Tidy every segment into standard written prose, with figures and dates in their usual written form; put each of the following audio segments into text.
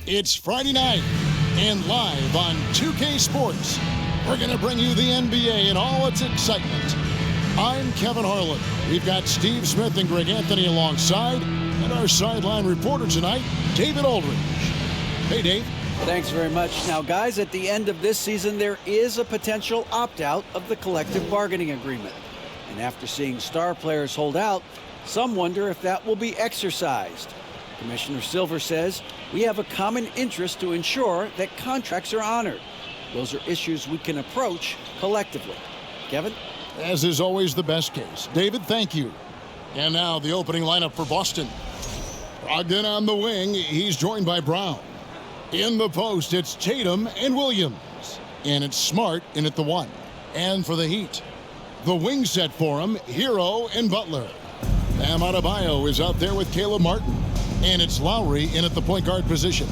It's Friday night, and live on 2K Sports, we're going to bring you the NBA and all its excitement. I'm Kevin Harlan. We've got Steve Smith and Greg Anthony alongside, and our sideline reporter tonight, David Aldridge. Hey, Dave. Thanks very much. Now, guys, at the end of this season, there is a potential opt-out of the collective bargaining agreement. And after seeing star players hold out, some wonder if that will be exercised. Commissioner Silver says we have a common interest to ensure that contracts are honored. Those are issues we can approach collectively. Kevin? As is always the best case. David, thank you. And now the opening lineup for Boston. Brogdon on the wing. He's joined by Brown. In the post, it's Tatum and Williams. And it's Smart in at the 1. And for the Heat, the wing set for him, Hero and Butler. Bam Adebayo is out there with Caleb Martin. And it's Lowry in at the point guard position.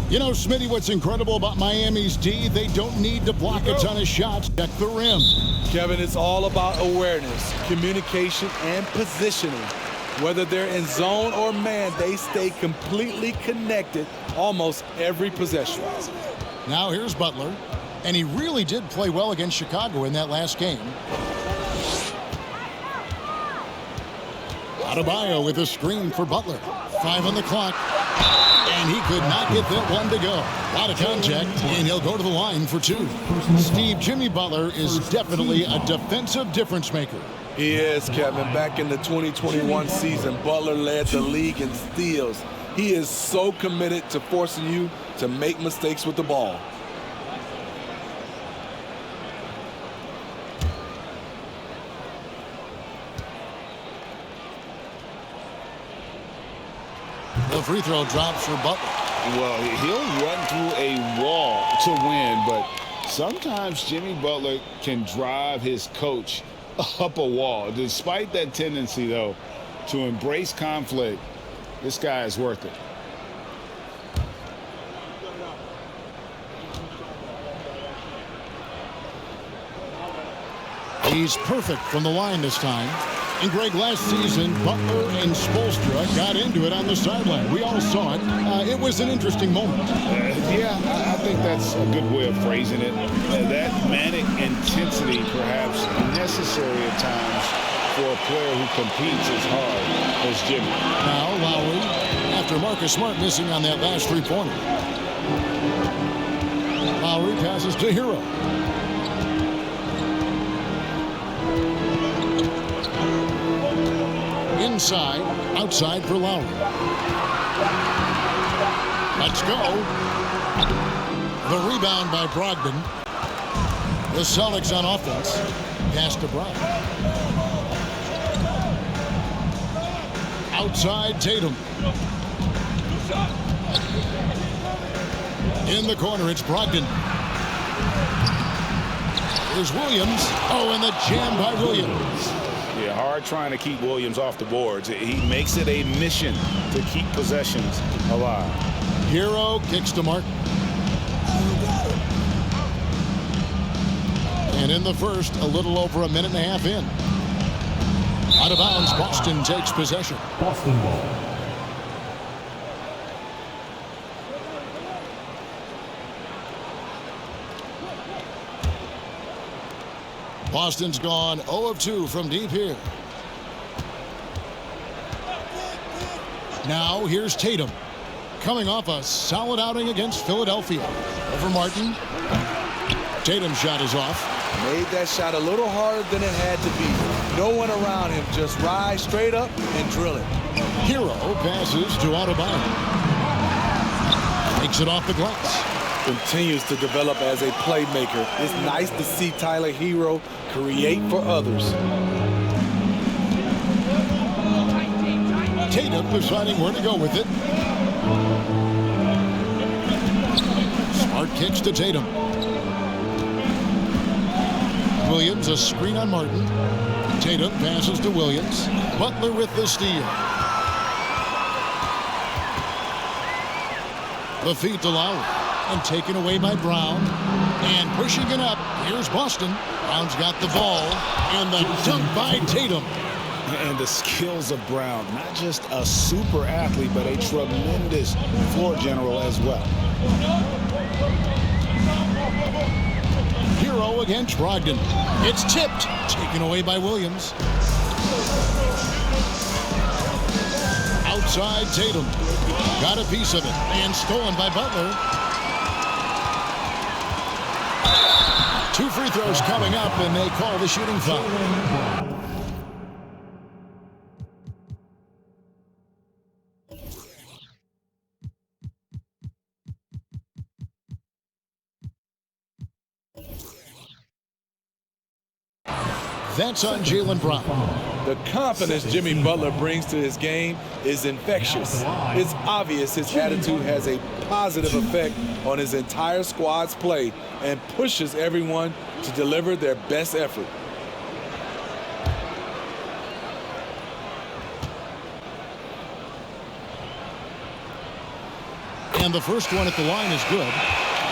You know, Smitty, what's incredible about Miami's D, they don't need to block a ton of shots. Check the rim. Kevin, it's all about awareness, communication, and positioning. Whether they're in zone or man, they stay completely connected almost every possession. Now here's Butler, and he really did play well against Chicago in that last game. Adebayo with a screen for Butler. 5 on the clock, and he could not get that one to go. A lot of contact, and he'll go to the line for 2. Steve, Jimmy Butler is definitely a defensive difference maker. He is, Kevin. Back in the 2021 season, Butler led the league in steals. He is so committed to forcing you to make mistakes with the ball. The free throw drops for Butler. Well, he'll run through a wall to win, but sometimes Jimmy Butler can drive his coach up a wall. Despite that tendency, though, to embrace conflict, this guy is worth it. He's perfect from the line this time. And Greg, last season, Butler and Spoelstra got into it on the sideline. We all saw it. It was an interesting moment. Yeah, I think that's a good way of phrasing it. That manic intensity, perhaps necessary at times for a player who competes as hard as Jimmy. Now Lowry, after Marcus Smart missing on that last three-pointer. Lowry passes to Hero. Inside, outside for Lowry. Let's go. The rebound by Brogdon. The Celtics on offense. Pass to Brown. Outside Tatum. In the corner, it's Brogdon. Here's Williams. Oh, and the jam by Williams. Yeah, hard trying to keep Williams off the boards. He makes it a mission to keep possessions alive. Hero kicks to Martin. And in the first, a little over a minute and a half in. Out of bounds, Boston takes possession. Boston ball. Boston's gone 0 of 2 from deep here. Now here's Tatum, coming off a solid outing against Philadelphia. Over Martin. Tatum's shot is off. Made that shot a little harder than it had to be. No one around him. Just rise straight up and drill it. Hero passes to Adebayo. Takes it off the glass. Continues to develop as a playmaker. It's nice to see Tyler Hero create for others. Tatum deciding where to go with it. Smart kicks to Tatum. Williams, a screen on Martin. Tatum passes to Williams. Butler with the steal. The feed to Lowry. And taken away by Brown. And pushing it up. Here's Boston. Brown's got the ball. And the dunk by Tatum. And the skills of Brown, not just a super athlete, but a tremendous floor general as well. Hero against Brogdon. It's tipped. Taken away by Williams. Outside Tatum. Got a piece of it. And stolen by Butler. 2 free throws coming up, and they call the shooting foul. That's on Jaylen Brown. The confidence Jimmy Butler brings to his game is infectious. It's obvious his attitude has a positive effect on his entire squad's play and pushes everyone to deliver their best effort. And the first one at the line is good.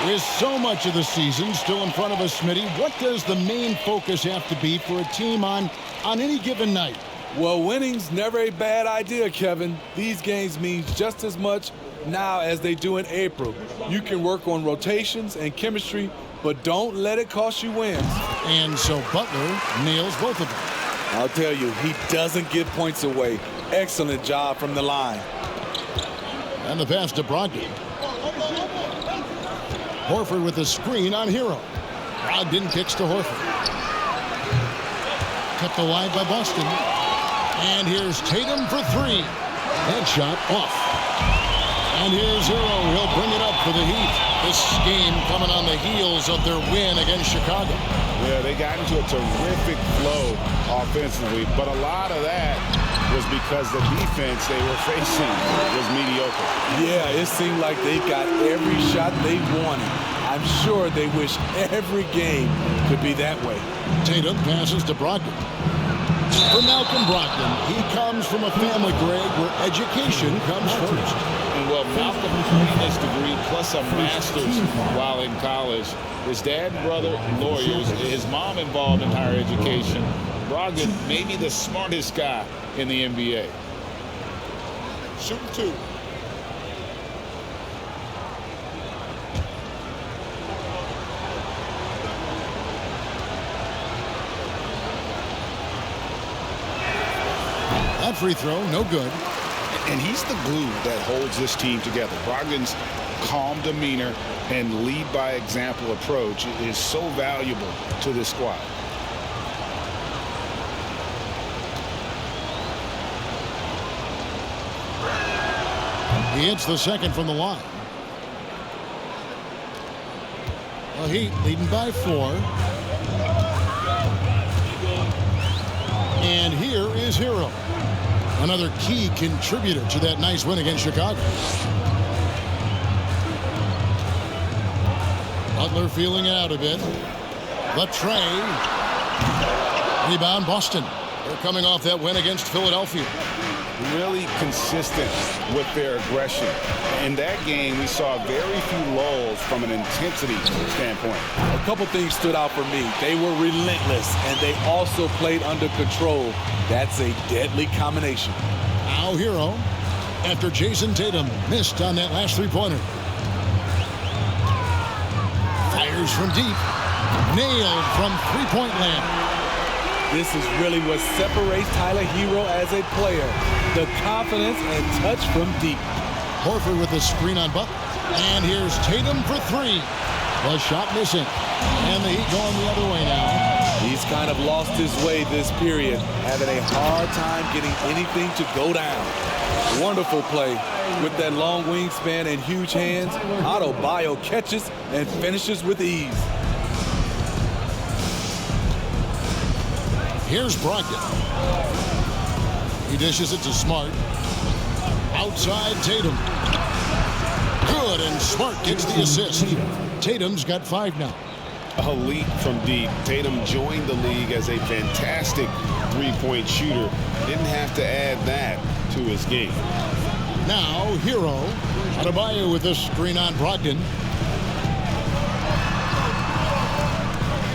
With so much of the season still in front of us, Smitty, what does the main focus have to be for a team on any given night? Well, winning's never a bad idea, Kevin. These games mean just as much now as they do in April. You can work on rotations and chemistry, but don't let it cost you wins. And so Butler nails both of them. I'll tell you, he doesn't give points away. Excellent job from the line. And the pass to Brogdon. Horford with a screen on Hero. Brogdon kicks to Horford. Kept alive by Boston. And here's Tatum for 3. That shot off. And here's Hero. He'll bring it up for the Heat. This game coming on the heels of their win against Chicago. Yeah, they got into a terrific flow offensively, but a lot of that was because the defense they were facing was mediocre. Yeah, it seemed like they got every shot they wanted. I'm sure they wish every game could be that way. Tatum passes to Brogdon. For Malcolm Brogdon, he comes from a family, Greg, where education comes first. And well, Malcolm obtained his degree plus a master's while in college. His dad and brother, lawyers. His mom involved in higher education. Brogdon may be the smartest guy in the NBA. Shooting 2. That free throw, no good. And he's the glue that holds this team together. Brogdon's calm demeanor and lead by example approach is so valuable to this squad. He hits the second from the line. The Heat leading by 4. And here is Hero. Another key contributor to that nice win against Chicago. Butler feeling it out a bit. The tray. Rebound Boston. They're coming off that win against Philadelphia. Really consistent with their aggression. In that game, we saw very few lulls from an intensity standpoint. A couple things stood out for me. They were relentless, and they also played under control. That's a deadly combination. Now Hero, after Jason Tatum missed on that last three-pointer. Fires from deep. Nailed from three-point land. This is really what separates Tyler Hero as a player. The confidence and touch from deep. Horford with a screen on Butler. And here's Tatum for 3. The shot missing. And the Heat going the other way now. He's kind of lost his way this period, having a hard time getting anything to go down. Wonderful play. With that long wingspan and huge hands, Adebayo catches and finishes with ease. Here's Brogdon. He dishes it to Smart. Outside Tatum. Good, and Smart gets the assist. Tatum's got 5 now. A leap from deep. Tatum joined the league as a fantastic three-point shooter. Didn't have to add that to his game. Now Hero. Adebayo with a screen on Brogdon.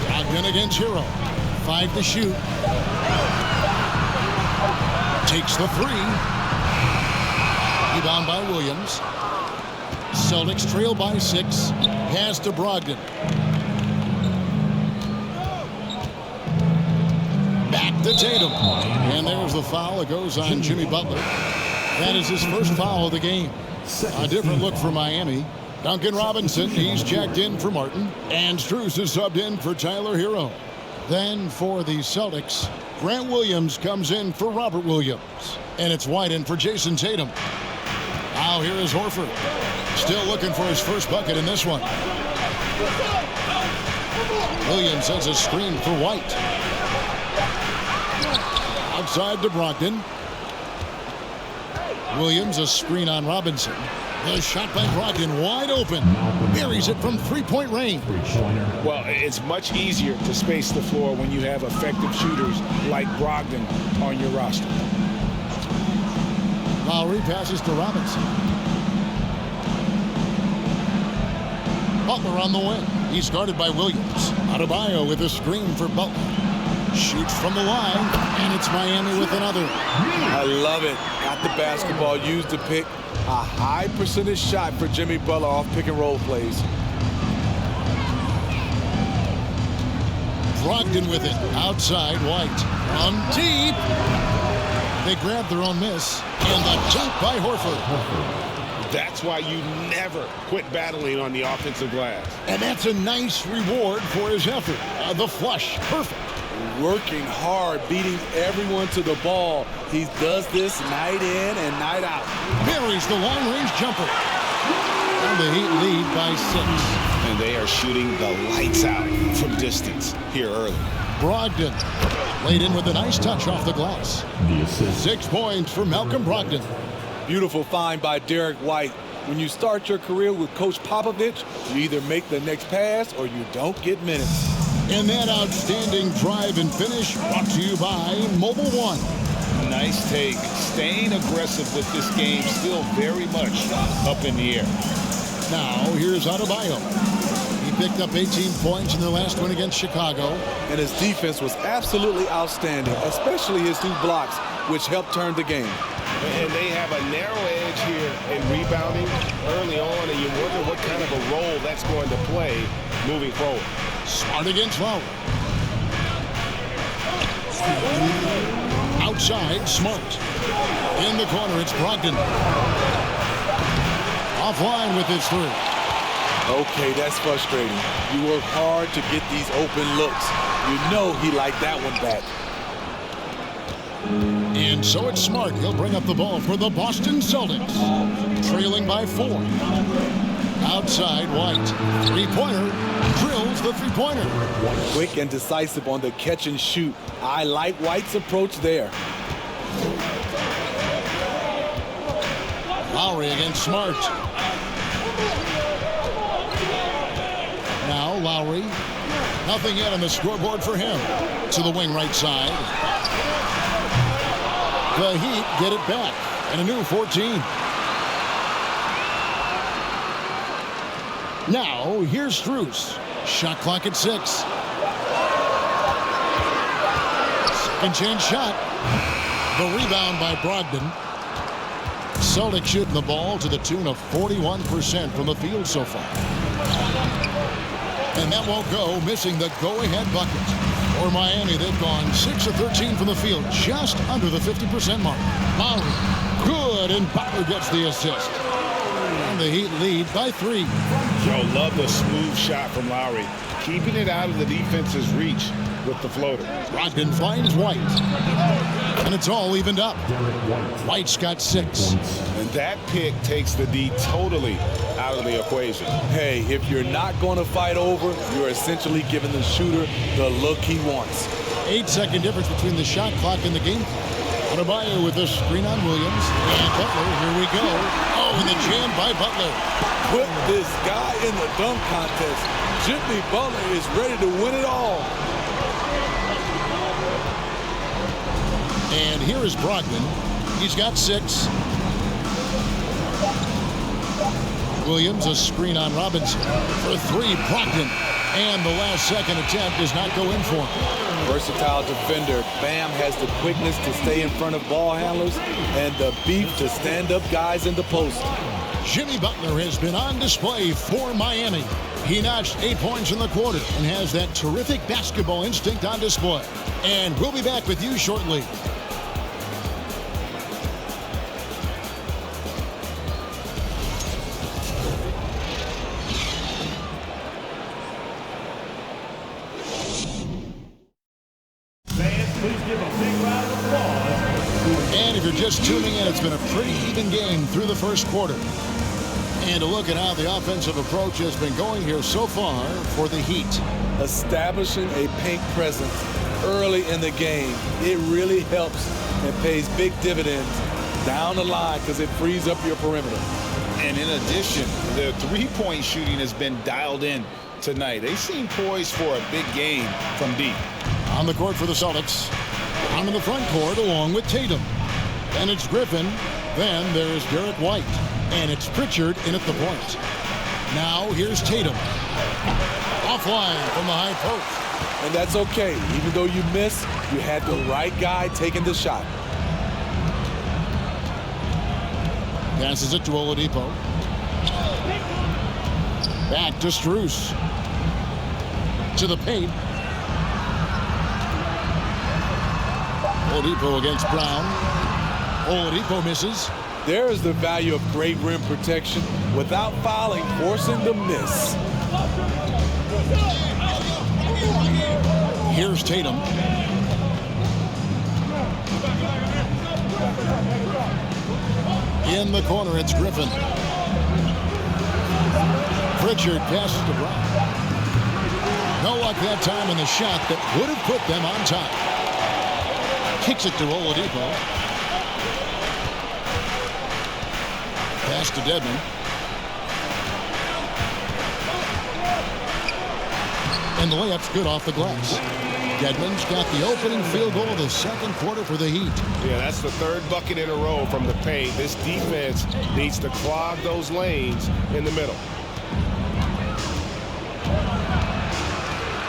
Brogdon against Hero. 5 to shoot. Takes the three. Rebound by Williams. Celtics trail by 6. Pass to Brogdon. Back to Tatum. And there's the foul. It goes on Jimmy Butler. That is his first foul of the game. A different look for Miami. Duncan Robinson, he's checked in for Martin. And Strus is subbed in for Tyler Hero. Then for the Celtics, Grant Williams comes in for Robert Williams. And it's wide in for Jason Tatum. Now here is Horford. Still looking for his first bucket in this one. Williams has a screen for White. Outside to Brogdon. Williams a screen on Robinson. The shot by Brogdon wide open. Buries it from three-point range. Well, it's much easier to space the floor when you have effective shooters like Brogdon on your roster. Lowry passes to Robinson. Butler on the wing. He's guarded by Williams. Adebayo with a screen for Butler. Shoots from the line, and it's Miami with another. I love it. Got the basketball, used to pick a high percentage shot for Jimmy Butler off pick and roll plays. Brogdon with it. Outside, White. From deep. They grab their own miss. And the jump by Horford. That's why you never quit battling on the offensive glass. And that's a nice reward for his effort. The flush. Perfect. Working hard, beating everyone to the ball. He does this night in and night out. Buries the long-range jumper. And the Heat lead by 6. And they are shooting the lights out from distance here early. Brogdon laid in with a nice touch off the glass. 6 points for Malcolm Brogdon. Beautiful find by Derek White. When you start your career with Coach Popovich, you either make the next pass or you don't get minutes. And that outstanding drive and finish brought to you by Mobile One. Nice take. Staying aggressive with this game, still very much up in the air. Now, here's Adebayo. He picked up 18 points in their last win against Chicago. And his defense was absolutely outstanding, especially his 2 blocks, which helped turn the game. And they have a narrow edge here in rebounding early on, and you wonder what kind of a role that's going to play moving forward. Smart against Lowry. Outside, Smart. In the corner, it's Brogdon. Offline with his 3. Okay, that's frustrating. You work hard to get these open looks. You know he liked that one back. And so it's Smart. He'll bring up the ball for the Boston Celtics. Trailing by 4. Outside, White. Three-pointer. Drills the three-pointer. Quick and decisive on the catch and shoot. I like White's approach there. Lowry against Smart. Now Lowry. Nothing yet on the scoreboard for him. To the wing right side. The Heat get it back. And a new 14. Now, here's Strus. Shot clock at 6. Second chance shot. The rebound by Brogdon. Celtics shooting the ball to the tune of 41% from the field so far. And that won't go, missing the go-ahead bucket. For Miami, they've gone 6 of 13 from the field, just under the 50% mark. Lowry, good, and Butler gets the assist. And the Heat lead by 3. Joe, love the smooth shot from Lowry, keeping it out of the defense's reach with the floater. Brogdon finds White. And it's all evened up. White's got 6. And that pick takes the D totally out of the equation. Hey, if you're not going to fight over, you're essentially giving the shooter the look he wants. 8-second difference between the shot clock and the game clock. Adebayo with a screen on Williams. And Butler, here we go. Oh, and the jam by Butler. Put this guy in the dunk contest. Jimmy Butler is ready to win it all. And here is Brogdon. He's got 6. Williams, a screen on Robinson. For 3, Brogdon. And the last second attempt does not go in for him. Versatile defender. Bam has the quickness to stay in front of ball handlers and the beef to stand up guys in the post. Jimmy Butler has been on display for Miami. He notched 8 points in the quarter and has that terrific basketball instinct on display. And we'll be back with you shortly. And if you're just tuning in, it's been a pretty even game through the first quarter. And a look at how the offensive approach has been going here so far for the Heat. Establishing a paint presence early in the game, it really helps and pays big dividends down the line because it frees up your perimeter. And in addition, the three-point shooting has been dialed in tonight. They seem poised for a big game from deep. On the court for the Celtics. On in the front court along with Tatum. And it's Griffin. Then there's Derek White. And it's Pritchard in at the point. Now here's Tatum. Offline from the high post. And that's okay. Even though you miss, you had the right guy taking the shot. Passes it to Oladipo. Back to Strus. To the paint. Oladipo against Brown. Oladipo misses. There is the value of great rim protection without fouling, forcing the miss. Here's Tatum. In the corner, it's Griffin. Pritchard passes to Brown. No luck that time in the shot that would have put them on top. Kicks it to Oladipo. Pass to Dedmon. And the layup's good off the glass. Dedmon's got the opening field goal of the second quarter for the Heat. Yeah, that's the third bucket in a row from the paint. This defense needs to clog those lanes in the middle.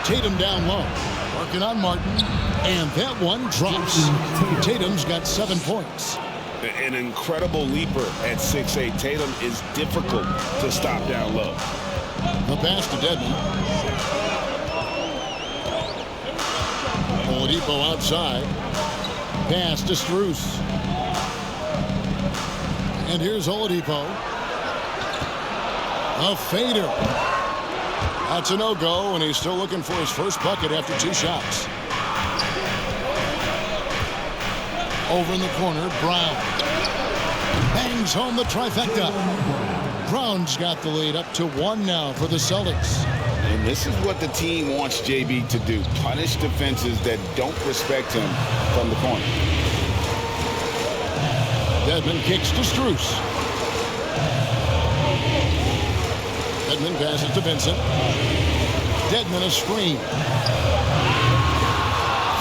Tatum down low. Working on Martin. And that one drops. Tatum's got 7 points. An incredible leaper at 6'8". Tatum is difficult to stop down low. The pass to Dedmon. Oladipo outside. Pass to Strus. And here's Oladipo. A fader. That's a no-go, and he's still looking for his first bucket after 2 shots. Over in the corner, Brown. Bangs home the trifecta. Brown's got the lead up to 1 now for the Celtics. And this is what the team wants JB to do. Punish defenses that don't respect him from the corner. Dedmon kicks to Strus. Dedmon passes to Vincent. Dedmon a screen.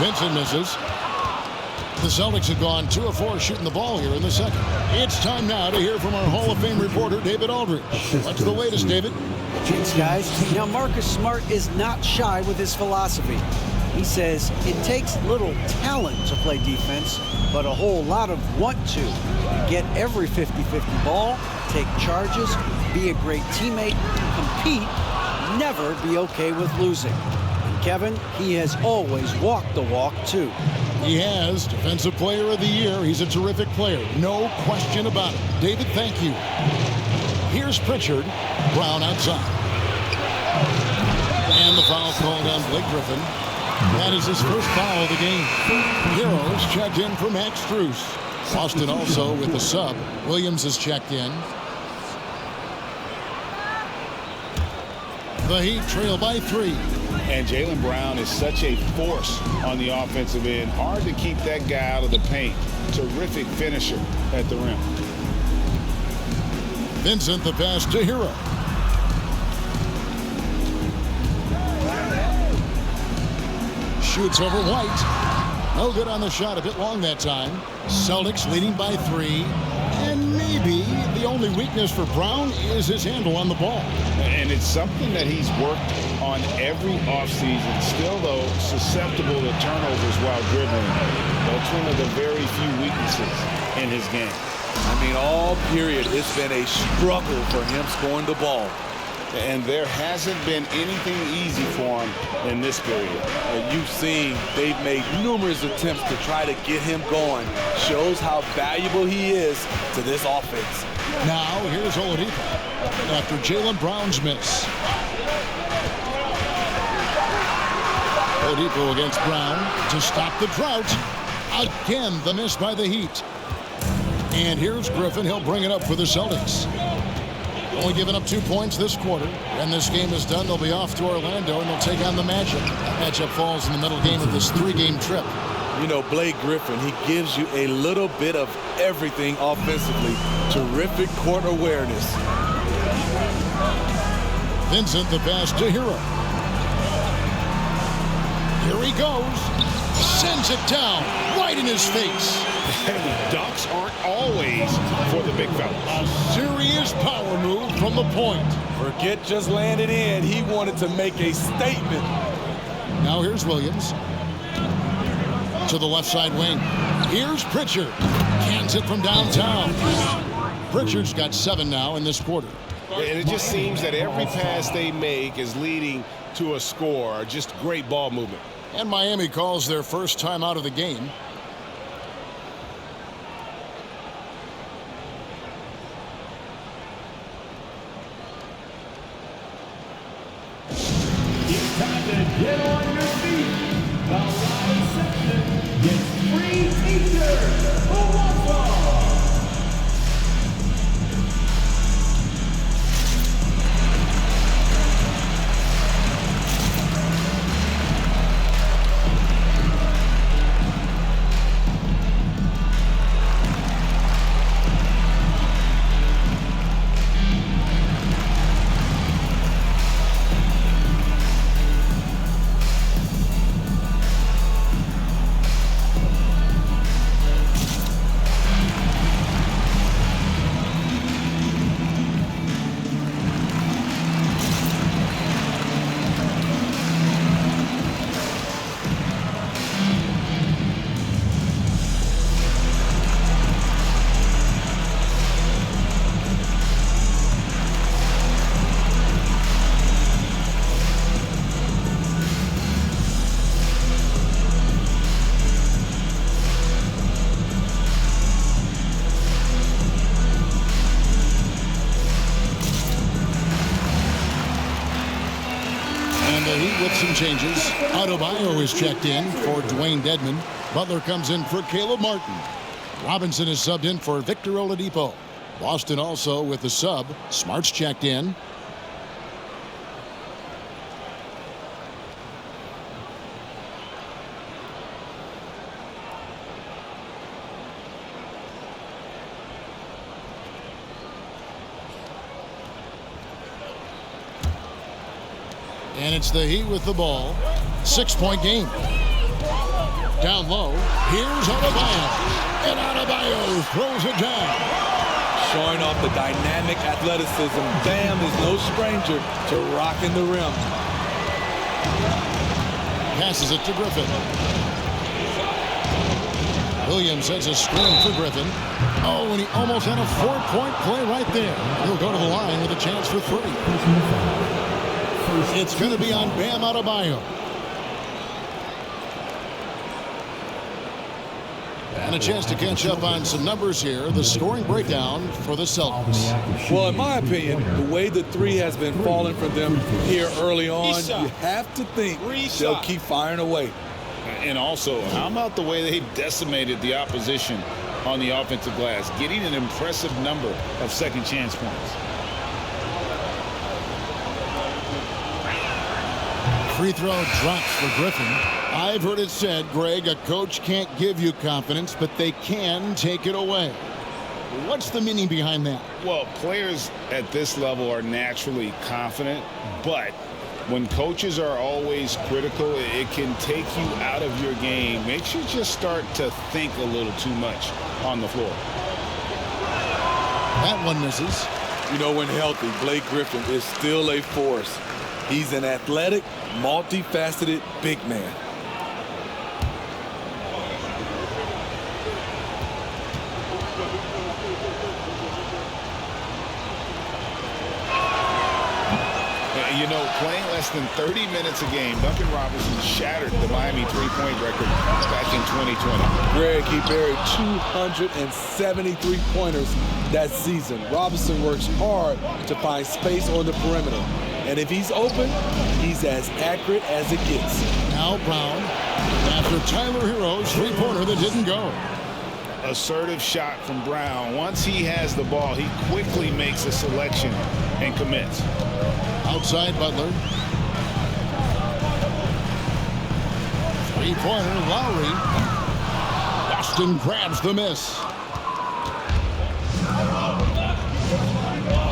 Vincent misses. The Celtics have gone 2 of 4 shooting the ball here in the second. It's time now to hear from our Hall of Fame reporter, David Aldridge. What's the latest, David? Thanks, guys. Now, Marcus Smart is not shy with his philosophy. He says it takes little talent to play defense, but a whole lot of want to. Get every 50-50 ball, take charges, be a great teammate, compete, never be okay with losing. And Kevin, he has always walked the walk, too. He has. Defensive Player of the Year. He's a terrific player. No question about it. David, thank you. Here's Pritchard. Brown outside. And the foul called on Blake Griffin. That is his first foul of the game. Heroes checked in for Max Strus. Boston also with the sub. Williams has checked in. The Heat trail by 3. And Jaylen Brown is such a force on the offensive end. Hard to keep that guy out of the paint. Terrific finisher at the rim. Vincent the pass to Hero. Shoots over White. No good on the shot. A bit long that time. Celtics leading by 3. And maybe the only weakness for Brown is his handle on the ball. And it's something that he's worked on every offseason. Still, though, susceptible to turnovers while dribbling. That's one of the very few weaknesses in his game. I mean, all period, it's been a struggle for him scoring the ball. And there hasn't been anything easy for him in this period. You've seen they've made numerous attempts to try to get him going. Shows how valuable he is to this offense. Now, here's Oladipo after Jaylen Brown's miss. Oladipo against Brown to stop the drought. Again, the miss by the Heat. And here's Griffin. He'll bring it up for the Celtics. Only giving up 2 points this quarter. When this game is done, they'll be off to Orlando, and they'll take on the Magic. That matchup falls in the middle game of this 3-game trip. You know, Blake Griffin, he gives you a little bit of everything offensively. Terrific court awareness. Vincent, the pass to Hero. Here he goes. Sends it down right in his face. And the dunks aren't always for the big fellas. A serious power move from the point. Forget just landing in. He wanted to make a statement. Now here's Williams. To the left side wing. Here's Pritchard. Cans it from downtown. Pritchard's got 7 now in this quarter. And it just seems that every pass they make is leading to a score. Just great ball movement. And Miami calls their first time out of the game. It's time to get on your feet. The live section gets free t-shirts. Who wants one? With some changes, Adebayo is checked in for Dwayne Dedmon. Butler comes in for Caleb Martin. Robinson is subbed in for Victor Oladipo. Boston also with the sub. Smart's checked in. And it's the Heat with the ball. 6-point game. Down low. Here's Adebayo. And Adebayo throws it down. Showing off the dynamic athleticism. Bam is no stranger to rocking the rim. Passes it to Griffin. Williams sends a screen for Griffin. Oh, and he almost had a 4-point play right there. He'll go to the line with a chance for 3. It's going to be on Bam Adebayo. And a chance to catch up on some numbers here. The scoring breakdown for the Celtics. Well, in my opinion, the way the 3 has been falling for them here early on, you have to think they'll keep firing away. And also, how about the way they decimated the opposition on the offensive glass, getting an impressive number of second chance points. Free throw drops for Griffin. I've heard it said, Greg, a coach can't give you confidence, but they can take it away. What's the meaning behind that? Well, players at this level are naturally confident, but when coaches are always critical, it can take you out of your game. Makes you just start to think a little too much on the floor. That one misses. You know, when healthy, Blake Griffin is still a force. He's an athletic, multifaceted big man. You know, playing less than 30 minutes a game, Duncan Robinson shattered the Miami three-point record back in 2020. Greg, he buried 270 three-pointers that season. Robinson works hard to find space on the perimeter. And if he's open, he's as accurate as it gets. Now Brown, after Tyler Hero's three-pointer that didn't go. Assertive shot from Brown. Once he has the ball, he quickly makes a selection and commits. Outside Butler. Three-pointer, Lowry. Boston grabs the miss.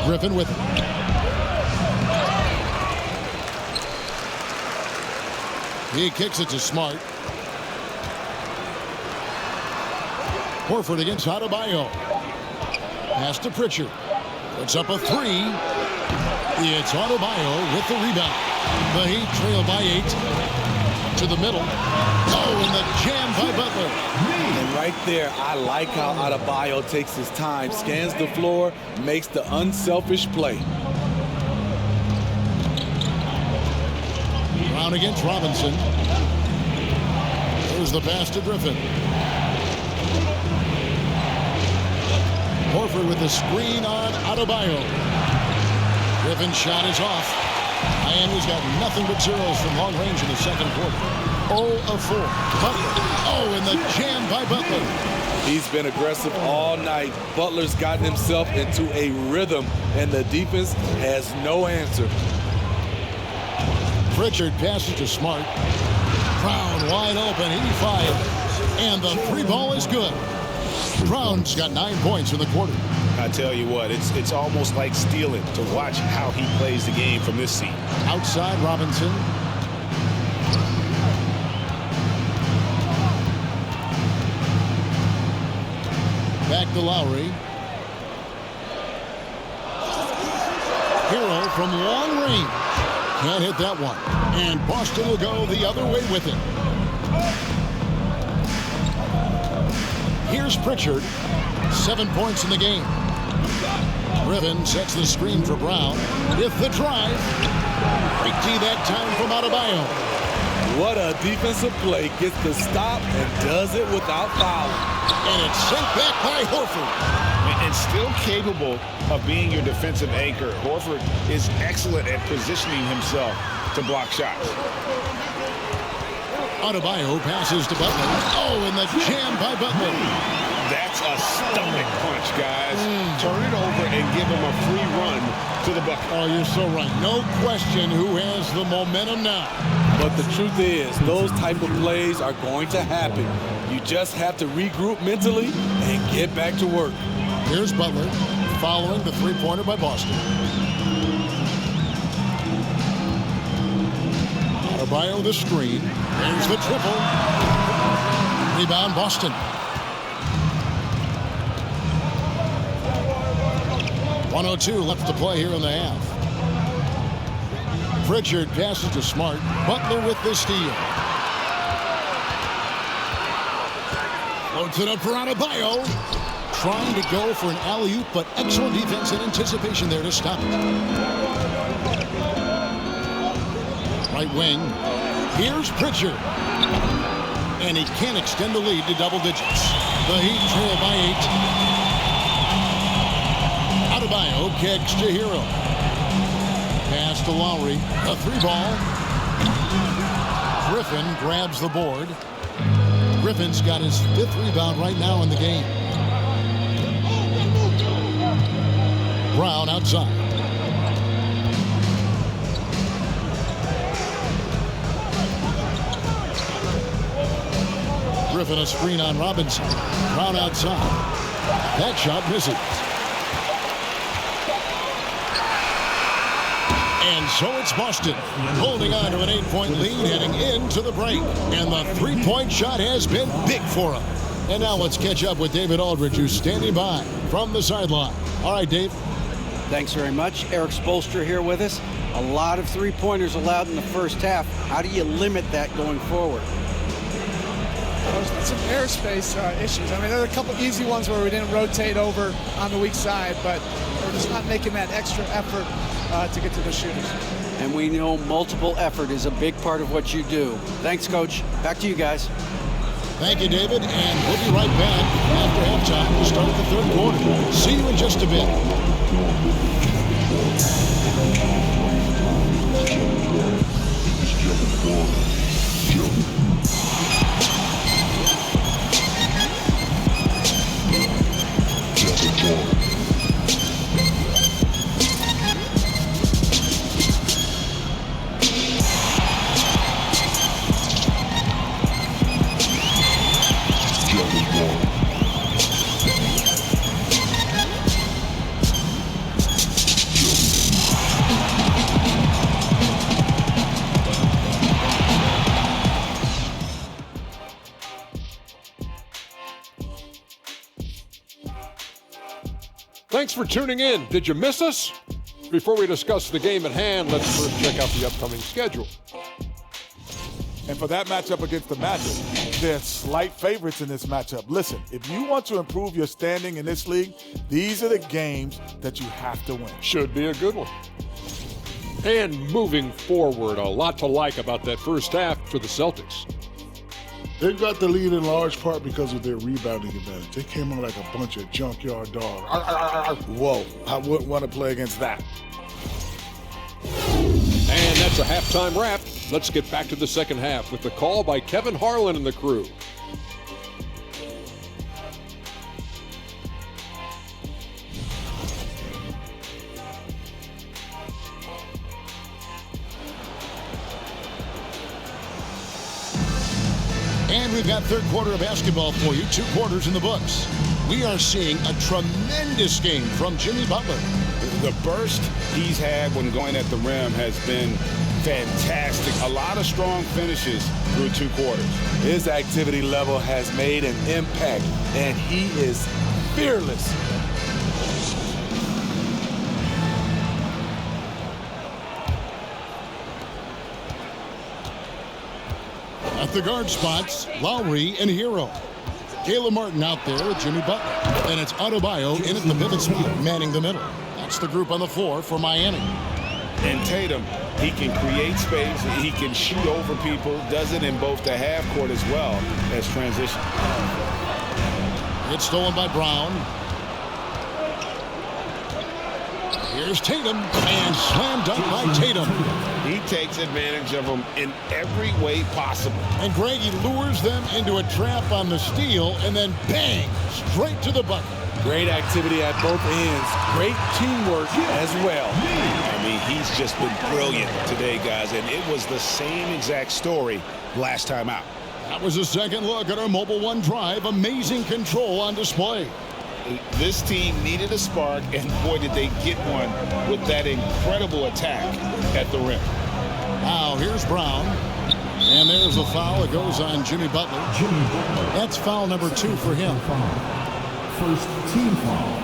Griffin with it. He kicks it to Smart. Horford against Adebayo. Pass to Pritchard. Puts up a three. It's Adebayo with the rebound. The Heat trail by 8. To the middle. Oh, and the jam by Butler. And right there, I like how Adebayo takes his time, scans the floor, makes the unselfish play. Brown against Robinson. There's the pass to Griffin. Horford with the screen on Adebayo. Griffin's shot is off. Miami's got nothing but zeros from long range in the second quarter. 0 of 4. Butler. Oh, and the jam by Butler. He's been aggressive all night. Butler's gotten himself into a rhythm, and the defense has no answer. Pritchard passes to Smart. Brown wide open. He fires. And the three ball is good. Brown's got 9 points in the quarter. I tell you what, it's almost like stealing to watch how he plays the game from this seat. Outside Robinson. Back to Lowry. Hero from long range. Can't hit that one. And Boston will go the other way with it. Here's Pritchard. 7 points in the game. Griffin sets the screen for Brown. With the drive. Great D that time from Adebayo. What a defensive play. Gets the stop and does it without fouling. And it's sent back by Horford. And still capable of being your defensive anchor, Horford is excellent at positioning himself to block shots. Adebayo passes to Butler. Oh, and the jam by Butler. That's a stomach punch, guys. Turn it over and give him a free run to the bucket. Oh, you're so right. No question who has the momentum now. But the truth is, those type of plays are going to happen. You just have to regroup mentally and get back to work. Here's Butler following the three-pointer by Boston. Adebayo the screen. There's the triple. Rebound Boston. 1:02 left to play here in the half. Pritchard passes to Smart. Butler with the steal. Floats it up for Adebayo. Trying to go for an alley-oop, but excellent defense and anticipation there to stop it. Right wing. Here's Pritchard. And he can't extend the lead to double digits. The Heat trail by 8. Adebayo kicks to Hero. Pass to Lowry. A three ball. Griffin grabs the board. Griffin's got his 5th rebound right now in the game. Brown outside. Griffin a screen on Robinson. Brown outside. That shot misses. And so it's Boston holding on to an 8-point lead heading into the break. And the three-point shot has been big for him. And now let's catch up with David Aldridge, who's standing by from the sideline. All right, Dave. Thanks very much. Eric Spoelstra here with us. A lot of three-pointers allowed in the first half. How do you limit that going forward? There's been some airspace issues. I mean, there are a couple easy ones where we didn't rotate over on the weak side, but we're just not making that extra effort to get to the shooters. And we know multiple effort is a big part of what you do. Thanks, Coach. Back to you guys. Thank you, David, and we'll be right back after halftime to start the third quarter. See you in just a bit. Thanks for tuning in. Did you miss us? Before we discuss the game at hand, let's first check out the upcoming schedule. And for that matchup against the Magic, they're slight favorites in this matchup. Listen, if you want to improve your standing in this league, these are the games that you have to win. Should be a good one. And moving forward, a lot to like about that first half for the Celtics. They got the lead in large part because of their rebounding advantage. They came on like a bunch of junkyard dogs. Whoa, I wouldn't want to play against that. And that's a halftime wrap. Let's get back to the second half with the call by Kevin Harlan and the crew. And we've got third quarter of basketball for you, 2 quarters in the books. We are seeing a tremendous game from Jimmy Butler. The burst he's had when going at the rim has been fantastic. A lot of strong finishes through 2 quarters. His activity level has made an impact, and he is fearless. At the guard spots, Lowry and Hero. Caleb Martin out there, Jimmy Butler. And it's Adebayo in at the pivot spot, manning the middle. That's the group on the floor for Miami. And Tatum, he can create space, he can shoot over people, does it in both the half court as well as transition. It's stolen by Brown. Here's Tatum, and slam dunk by Tatum. He takes advantage of them in every way possible. And Greg, he lures them into a trap on the steal, and then bang, straight to the bucket. Great activity at both ends. Great teamwork as well. I mean, he's just been brilliant today, guys, and it was the same exact story last time out. That was a second look at our Mobile One drive. Amazing control on display. This team needed a spark, and boy, did they get one with that incredible attack at the rim. Now, here's Brown. And there's a foul. It goes on Jimmy Butler. That's foul number 2 for him. First team foul.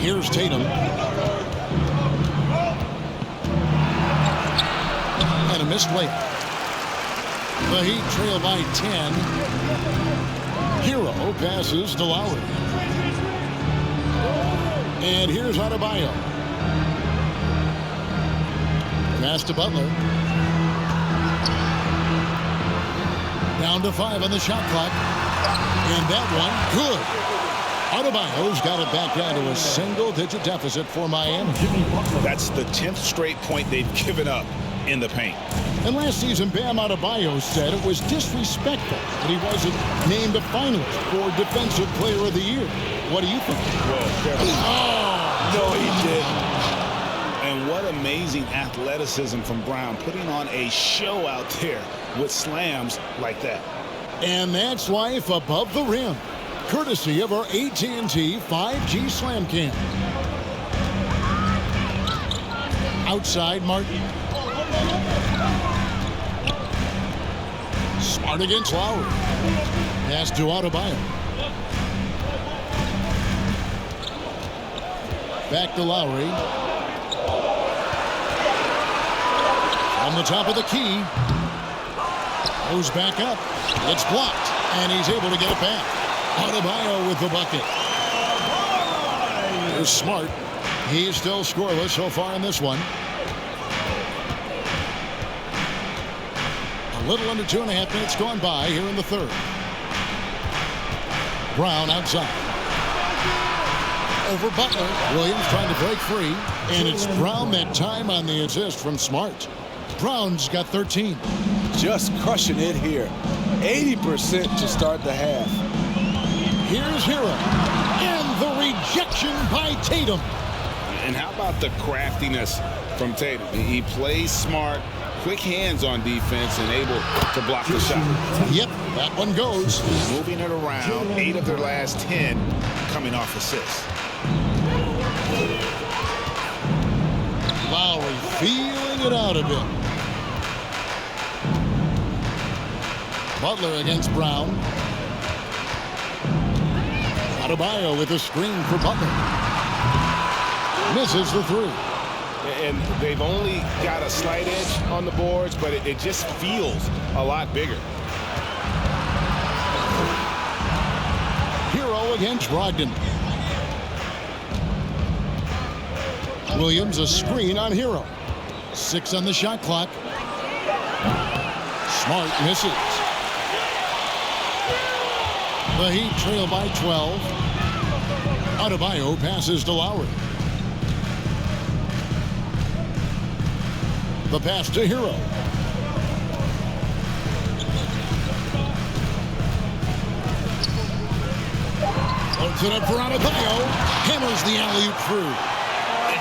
Here's Tatum. And a missed layup. The Heat trail by 10. Hero passes to Lowry. And here's Adebayo. Pass to Butler. Down to 5 on the shot clock. And that one, good. Adebayo's got it back down to a single-digit deficit for Miami. That's the 10th straight point they've given up in the paint. And last season, Bam Adebayo said it was disrespectful that he wasn't named a finalist for Defensive Player of the Year. What do you think? No, he didn't. And what amazing athleticism from Brown, putting on a show out there with slams like that. And that's life above the rim, courtesy of our AT&T 5G Slam Cam. Outside Martin. Smart against Lowry. Pass to Adebayo. Back to Lowry. On the top of the key. Goes back up. It's blocked. And he's able to get it back. Adebayo with the bucket. Here's Smart. He's still scoreless so far in this one. A little under 2.5 minutes gone by here in the third. Brown outside. Over Butler. Williams trying to break free. And it's Brown that time on the assist from Smart. Brown's got 13. Just crushing it here. 80% to start the half. Here's Hero. And the rejection by Tatum. And how about the craftiness from Tatum? He plays smart, quick hands on defense, and able to block the shot. Yep, that one goes. Moving it around, 8 of their last 10 coming off assists. Lowry feeling it out a bit. Butler against Brown. Adebayo with a screen for Butler. Misses the three. And they've only got a slight edge on the boards, but it just feels a lot bigger. Hero against Brogdon. Williams a screen on Hero. 6 on the shot clock. Smart misses. The Heat trail by 12. Adebayo passes to Lowry. The pass to Hero. Puts it up for Adebayo. Hammers the alley-oop through.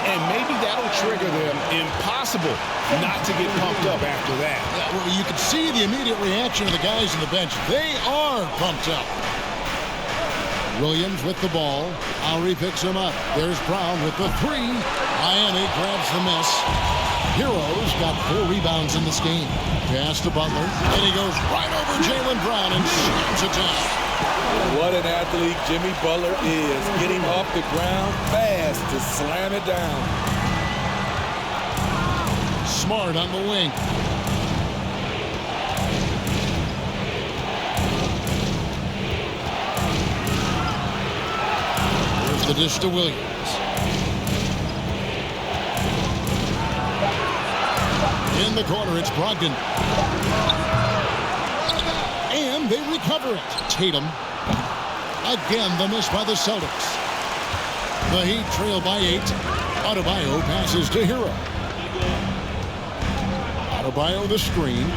And maybe that'll trigger them. Impossible not to get pumped up after that. Yeah, well, you can see the immediate reaction of the guys on the bench. They are pumped up. Williams with the ball. Lowry picks him up. There's Brown with the three. Miami grabs the miss. Hero's got 4 rebounds in this game. Pass to Butler. And he goes right over Jaylen Brown and slams it down. What an athlete Jimmy Butler is. Getting off the ground fast to slam it down. Smart on the wing. Here's the dish to Williams. In the corner, it's Brogdon. And they recover it. Tatum. Again, the miss by the Celtics. The Heat trail by 8. Adebayo passes to Hero. Adebayo the screen.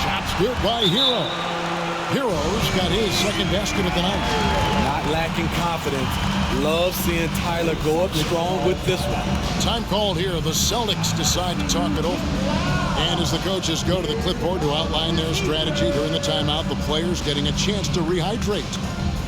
Shots good by Hero. Hero's got his second basket of the night. Not lacking confidence. Love seeing Tyler go up strong with this one. Time called here. The Celtics decide to talk it over. And as the coaches go to the clipboard to outline their strategy during the timeout, the players getting a chance to rehydrate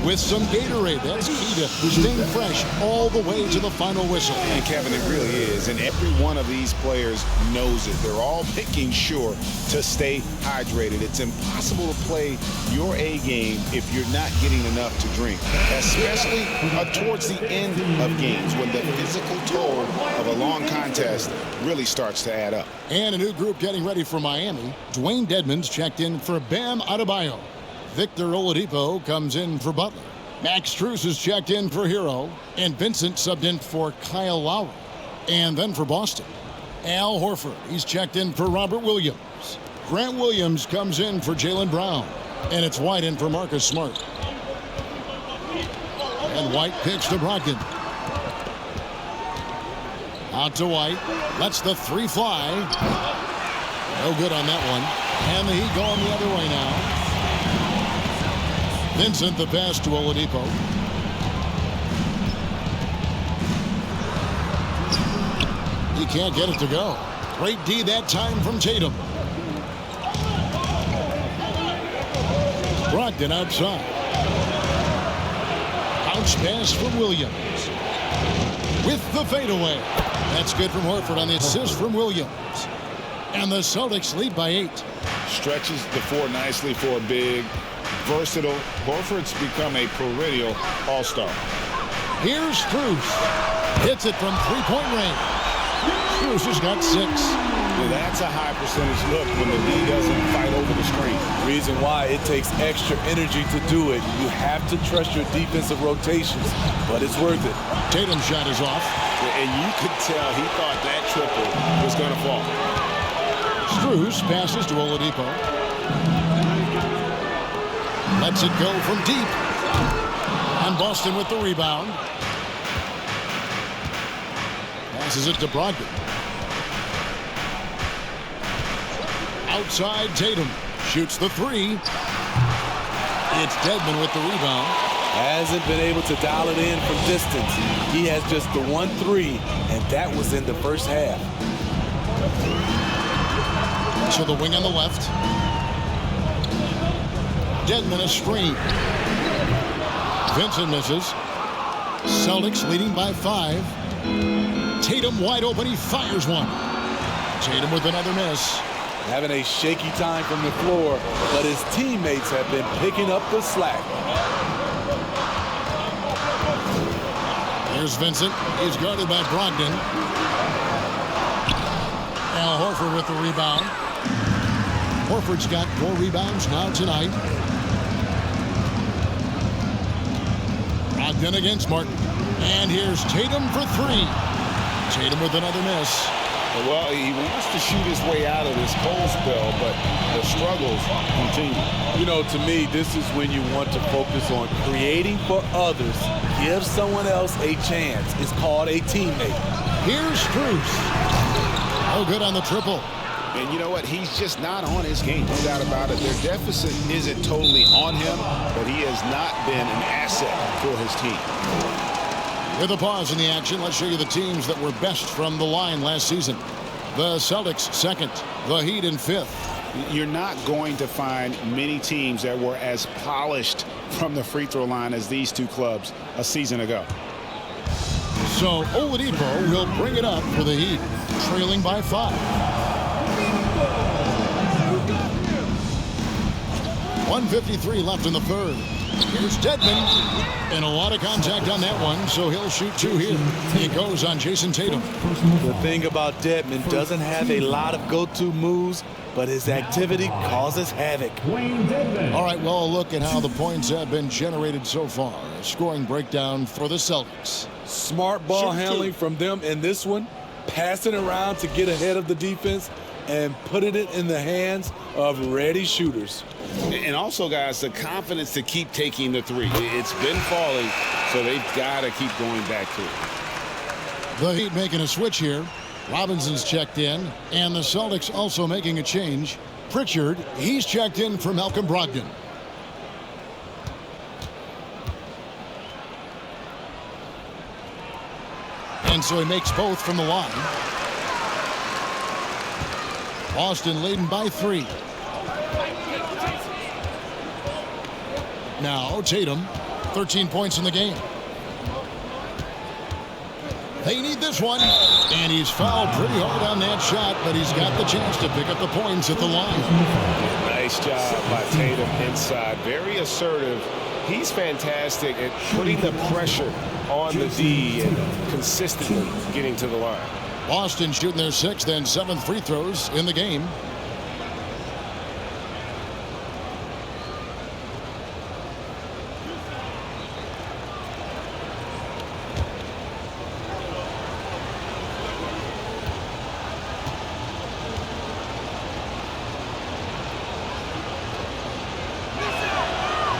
with some Gatorade. That's key to staying fresh all the way to the final whistle. And Kevin, it really is. And every one of these players knows it. They're all making sure to stay hydrated. It's impossible to play your A game if you're not getting enough to drink, especially towards the end of games when the physical toll of a long contest really starts to add up. And a new group getting ready for Miami. Dwayne Dedmon's checked in for Bam Adebayo. Victor Oladipo comes in for Butler. Max Strus is checked in for Hero. And Vincent subbed in for Kyle Lowry. And then for Boston, Al Horford. He's checked in for Robert Williams. Grant Williams comes in for Jaylen Brown. And it's White in for Marcus Smart. And White pitch to Brogdon. Out to White. Lets the three fly. No good on that one. And the Heat going the other way now. Vincent the pass to Oladipo. He can't get it to go. Great D that time from Tatum. Brogdon outside. Bounce pass from Williams. With the fadeaway. That's good from Horford on the assist from Williams. And the Celtics lead by 8. Stretches the floor nicely for a big, versatile. Horford's become a perennial all-star. Here's Strus. Hits it from three-point range. Strus has got 6. Well, that's a high percentage look when the D doesn't fight over the screen. Reason why it takes extra energy to do it. You have to trust your defensive rotations, but it's worth it. Tatum's shot is off. And you could tell he thought that triple was going to fall. Strus passes to Oladipo. Lets it go from deep. And Boston with the rebound. Passes it to Brogdon. Outside Tatum. Shoots the 3. It's Dedmon with the rebound. Hasn't been able to dial it in from distance. He has just the 1-3, and that was in the first half. To the wing on the left. Dedmon a screen. Vincent misses. Celtics leading by 5. Tatum wide open. He fires one. Tatum with another miss. Having a shaky time from the floor, but his teammates have been picking up the slack. Here's Vincent. He's guarded by Brogdon. Al Horford with the rebound. Horford's got 4 rebounds now tonight. Brogdon against Martin. And here's Tatum for 3. Tatum with another miss. Well, he wants to shoot his way out of this cold spell, but the struggles continue. You know, to me, this is when you want to focus on creating for others. Give someone else a chance. It's called a teammate. Here's Strus. Oh, good on the triple. And you know what? He's just not on his game, no doubt about it. Their deficit isn't totally on him, but he has not been an asset for his team. With a pause in the action, let's show you the teams that were best from the line last season. The Celtics 2nd, the Heat in 5th. You're not going to find many teams that were as polished from the free throw line as these two clubs a season ago. So Oladipo will bring it up for the Heat, trailing by 5. 1:53 left in the 3rd. Here's Dedmon. And a lot of contact on that one, so he'll shoot 2 here. It goes on Jason Tatum. The thing about Dedmon, doesn't have a lot of go-to moves, but his activity causes havoc. All right, well, look at how the points have been generated so far. A scoring breakdown for the Celtics. Smart ball handling from them in this one, passing around to get ahead of the defense and putting it in the hands of ready shooters. And also, guys, the confidence to keep taking the 3. It's been falling, so they've got to keep going back to it. The Heat making a switch here. Robinson's checked in, and the Celtics also making a change. Pritchard, he's checked in for Malcolm Brogdon. And so he makes both from the line. Boston leading by 3. Now Tatum, 13 points in the game. They need this one. And he's fouled pretty hard on that shot, but he's got the chance to pick up the points at the line. Nice job by Tatum inside. Very assertive. He's fantastic at putting the pressure on the D and consistently getting to the line. Boston shooting their 6th and 7th free throws in the game.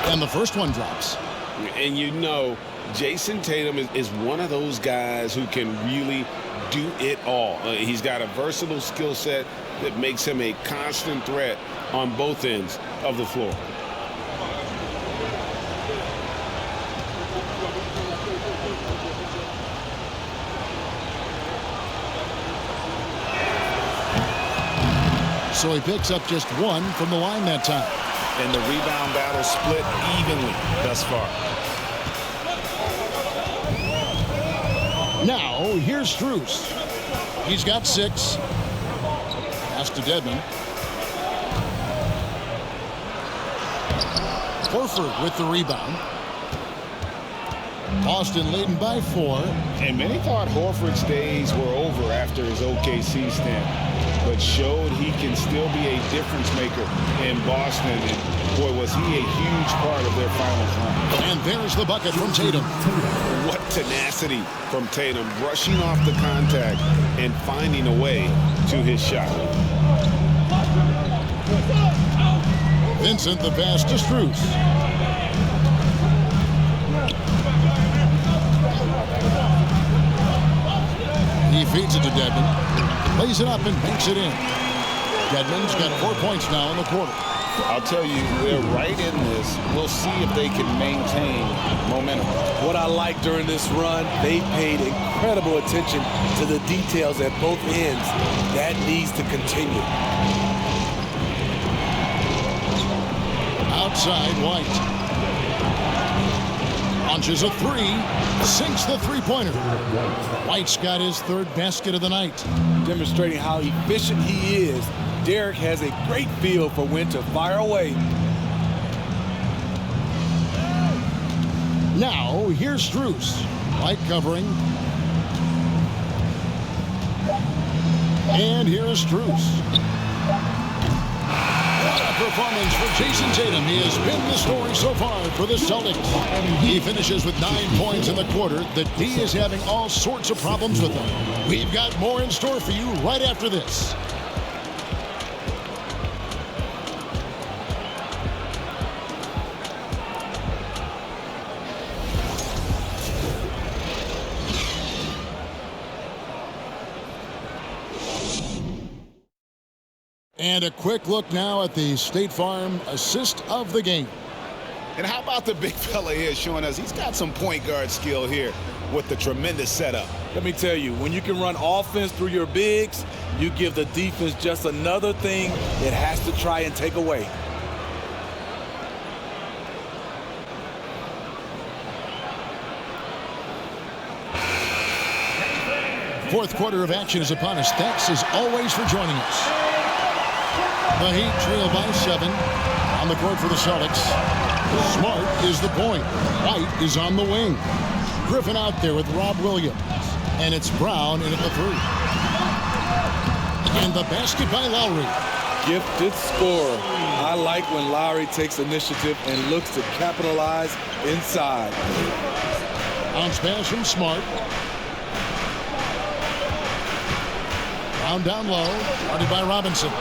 And the first one drops. And you know, Jason Tatum is one of those guys who can really do it all. He's got a versatile skill set that makes him a constant threat on both ends of the floor. So he picks up just 1 from the line that time. And the rebound battle split evenly thus far. Now, Here's Strus. He's got 6. Pass to Dedmon. Horford with the rebound. Boston leading by 4. And many thought Horford's days were over after his OKC stint, but showed he can still be a difference maker in Boston. And boy, was he a huge part of their finals run. And there's the bucket from Tatum. What tenacity from Tatum, brushing off the contact and finding a way to his shot. Vincent the pass to Strus. He feeds it to Dedmon. Lays it up and banks it in. Dedmon's got 4 points now in the quarter. I'll tell you, they're right in this. We'll see if they can maintain momentum. What I like during this run, they paid incredible attention to the details at both ends. That needs to continue. Outside, White. Launches a 3. Sinks the three-pointer. White's got his 3rd basket of the night. Demonstrating how efficient he is. Derek has a great feel for when to fire away. Now, here's Strus. White covering. And here's Strus. What a performance for Jason Tatum. He has been the story so far for the Celtics. He finishes with 9 points in the quarter. The D is having all sorts of problems with him. We've got more in store for you right after this. And a quick look now at the State Farm assist of the game. And how about the big fella here showing us he's got some point guard skill here with the tremendous setup. Let me tell you, when you can run offense through your bigs, you give the defense just another thing it has to try and take away. Fourth quarter of action is upon us. Thanks as always for joining us. The Heat trail by 7 on the court for the Celtics. Smart is the point. White is on the wing. Griffin out there with Rob Williams. And it's Brown in at the 3. And the basket by Lowry. Gifted scorer. I like when Lowry takes initiative and looks to capitalize inside. Bounce pass from Smart. Brown down low. Guarded by Robinson.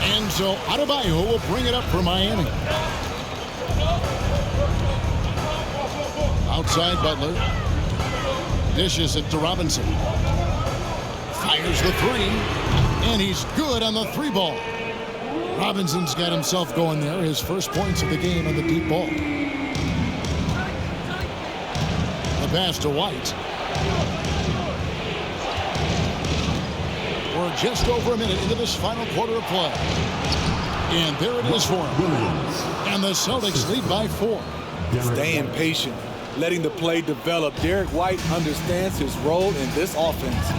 And so Adebayo will bring it up for Miami. Outside Butler. Dishes it to Robinson. Fires the 3. And he's good on the 3 ball. Robinson's got himself going there. His first points of the game on the deep ball. The pass to White. We're just over a minute into this final quarter of play. And there it is for him. And the Celtics lead by 4. Staying patient, letting the play develop. Derek White understands his role in this offense.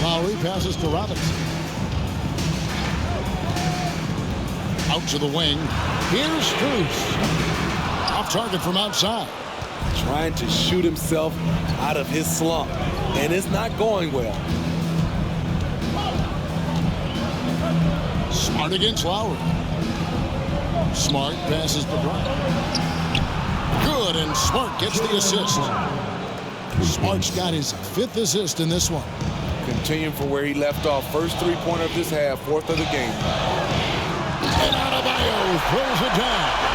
Lowry passes to Robinson. Out to the wing. Here's Strus. Off target from outside. Trying to shoot himself out of his slump, and it's not going well. Smart against Lowry. Smart passes to Brown. Good, and Smart gets the assist. Smart's got his 5th assist in this one. Continuing from where he left off. First 3-pointer of this half, 4th of the game. And Adebayo throws it down.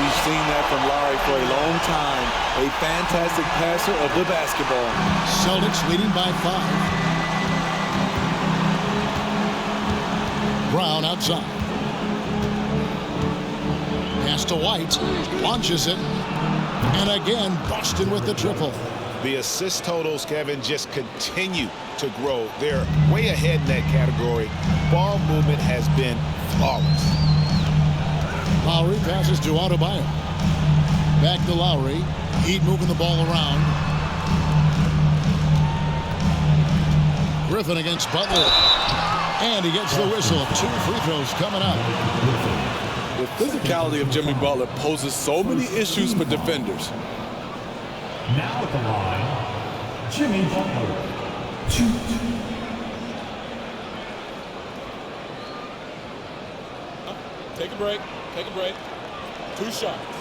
We've seen that from Lowry for a long time. A fantastic passer of the basketball. Celtics leading by 5. Brown outside. Pass to White. Launches it. And again, Boston with the triple. The assist totals, Kevin, just continue to grow. They're way ahead in that category. Ball movement has been flawless. Lowry passes to Adebayo. Back to Lowry. Heat moving the ball around. Griffin against Butler. And he gets the whistle. 2 free throws coming up. The physicality of Jimmy Butler poses so many issues for defenders. Now at the line, Jimmy Butler. 2. Take a break. Take a break. 2 shots.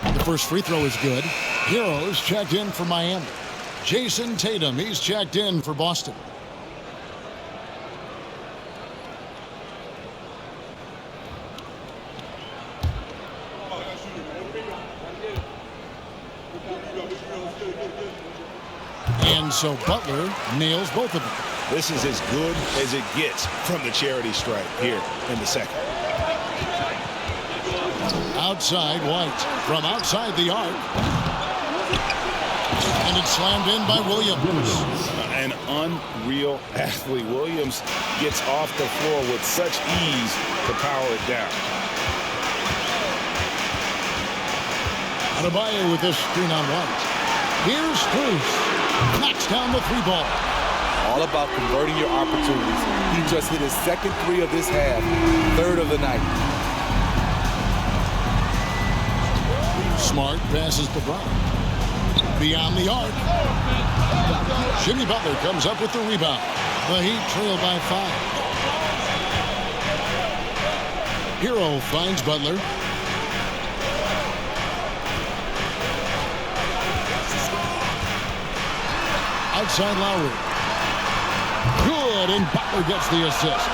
The first free throw is good. Heroes checked in for Miami. Jason Tatum, he's checked in for Boston. And so Butler nails both of them. This is as good as it gets from the charity stripe here in the second. Outside White from outside the arc. And it's slammed in by Williams. An unreal athlete. Williams gets off the floor with such ease to power it down. Adebayo with this screen on White. Here's Strus. Knocks down the 3 ball. All about converting your opportunities. He just hit his second 3 of this half, 3rd of the night. Smart passes to Brown. Beyond the arc. Jimmy Butler comes up with the rebound. The Heat trail by 5. Hero finds Butler. Outside Lowry. Good, and Butler gets the assist.